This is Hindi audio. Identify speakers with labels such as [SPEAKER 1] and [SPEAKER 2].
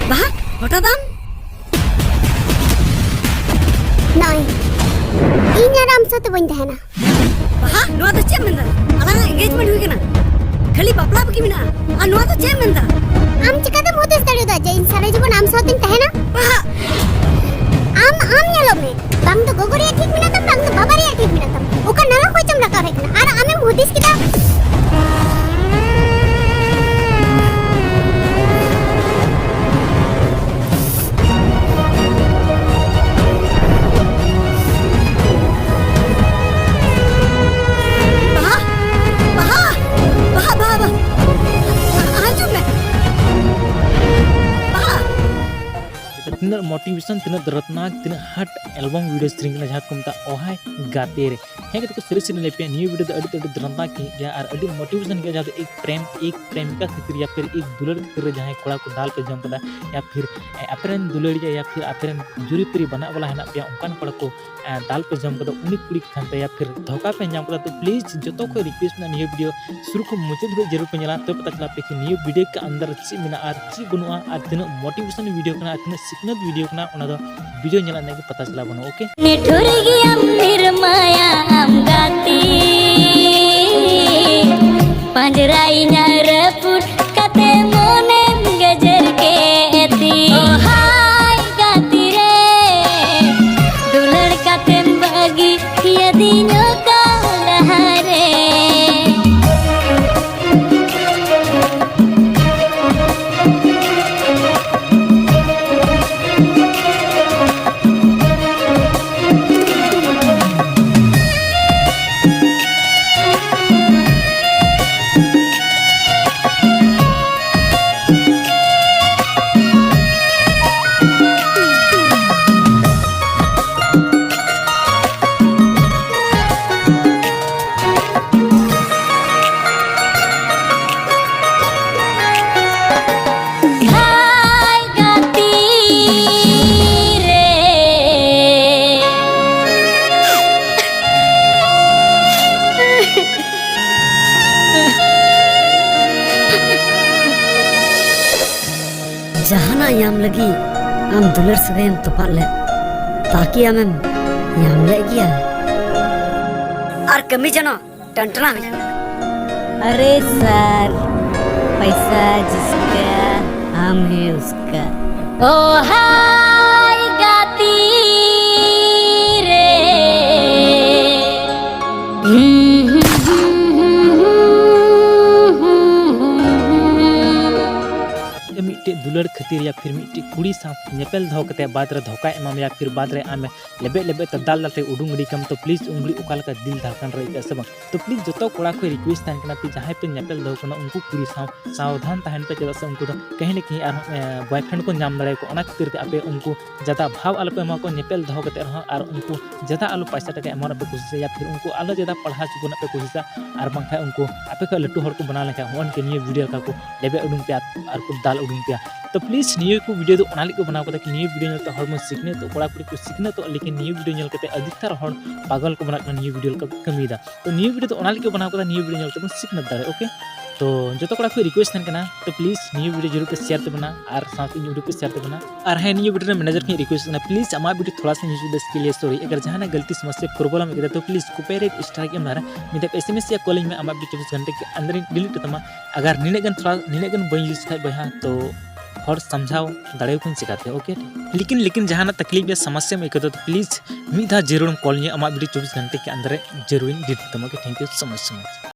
[SPEAKER 1] Bah, hota dam?
[SPEAKER 2] Nai. Ini aram satu benda hena.
[SPEAKER 1] Bah, nuat tu cem menda. Alang engagement hui kena. Khali bapla bagi mina. Nuat tu cem menda.
[SPEAKER 2] Am cika tu mudas tadi tu aja. Insara juga nam satu ini hena.
[SPEAKER 1] Bah,
[SPEAKER 2] am nyalo me. Bang tu gogori atik mina tam, bang tu babari atik mina tam. Uka nala koi cem laka rekna. Ara ame mudas kita.
[SPEAKER 3] तीन मोटिवेशन तीन दर्दनाक तीन हट एल्बम वीडियो स्ट्रिंग जहाँ को मत ओहाय गाते रे है तो सिरे सिरे लेपे न्यू वीडियो अड़ी अड़ी दर्दनाक गया और अड़ी मोटिवेशन गया जहाँ एक प्रेमिका खातिर या फिर एक दुलड़ खातिर जहाँ कोड़ा को दाल पे जम पड़ा या फिर अपरेन दुलड़िया या फिर अपरेन जुरी पुरी बना वाला है पे उनकान कोड़ा को दाल पे जम पड़ा उन्हीं कुड़ी खानते या फिर धोखा पे जम पड़ा तो प्लीज जो को रिक्वेस्ट न्यू वीडियो शुरू को मुझे जरूर पे चला तो पता चला पे कि न्यू वीडियो के अंदर ची मिना और ची बनुआ और तीन मोटिवेशन वीडियो करना तीन सिकनत वीडियो करना उन्हें वीडियो ᱧᱮᱞ ᱟᱱᱮ पता चला बनो ओके
[SPEAKER 4] निठुर गया निर्माया हम गाती पंजराई नरपुर कते मोने गजर के एती ओ हाय गाती रे दुलड़ कते बगी यदि नो का लहरे
[SPEAKER 1] जहाना याम लगी आम दुलर सगेम तोपाल ले ताकि आम याम ले गया और कमी जनो टंटना हो जाए
[SPEAKER 4] अरे सर पैसा जिसका हम है उसका ओ हाय गाती रे
[SPEAKER 3] मिट्टे दुलड़ खातिर या फिर मिट्टे कुड़ी सा नेपेल धो कते बाद रे धोखा एमाम या फिर बाद रे आमे लेबे लेबे त दाल दालते उडुंग गड़ी कम तो प्लीज उंगली उकाल का दिल धड़कन रही का सब तो प्लीज जो कोड़ा को रिक्वेस्ट थान कना कि जहां पे नेपेल धो कना उनको कुड़ी सा सावधान तहन पे चला से उनको तो कहीं न कहीं बॉयफ्रेंड को नाम दड़े को ओना खातिर ते आपे उनको ज्यादा भाव आलो पे मा को नेपेल धो कते रह और उनको ज्यादा आलो पैसा टका एमा पे कोशिश या फिर उनको आलो ज्यादा पढ़ा चुकना पे कोशिश और बांखा उनको आपे का लट्टू हर को बना लेका होन के निये वीडियो का को लेबे उडुंग पे और को दाल उडुंग पे तो प्लीज नियो को वीडियो तो ओनाली को बनाव कता कि नियो वीडियो नेलते हर में सीखने तो कोड़ा कुड़ी को सीखने तो लेकिन नियो वीडियो नेल कते अधिकतर हर पागल को बना नियो वीडियो का कमीदा तो नियो वीडियो तो ओनाली को बनाव कता नियो वीडियो नेलते बन सीखने दारे ओके तो जो तो कोड़ा को रिक्वेस्ट थान कना तो प्लीज नियो वीडियो जरूर पे शेयर ते बना और साथ ही वीडियो पे शेयर ते बना और है नियो वीडियो मैनेजर की रिक्वेस्ट ना प्लीज हमारा वीडियो थोड़ा सा यूज दस के लिए सॉरी अगर जहां ना गलती समस्या प्रॉब्लम है तो प्लीज कॉपीराइट स्ट्राइक एम मारा मिदा एसएमएस या कॉलिंग में हमारा वीडियो 24 घंटे के अंदर डिलीट तमा अगर निनेगन थोड़ा निनेगन बन यूज खाय बहा तो और समझाओ दड़े को सिखाते ओके लेकिन जहाँ तकलीफ या समस्या में तो प्लीज मिधा जरूर कॉल अमा वीडियो 24 घंटे के अंदर जरूर डिलीट तमा okay thank you so much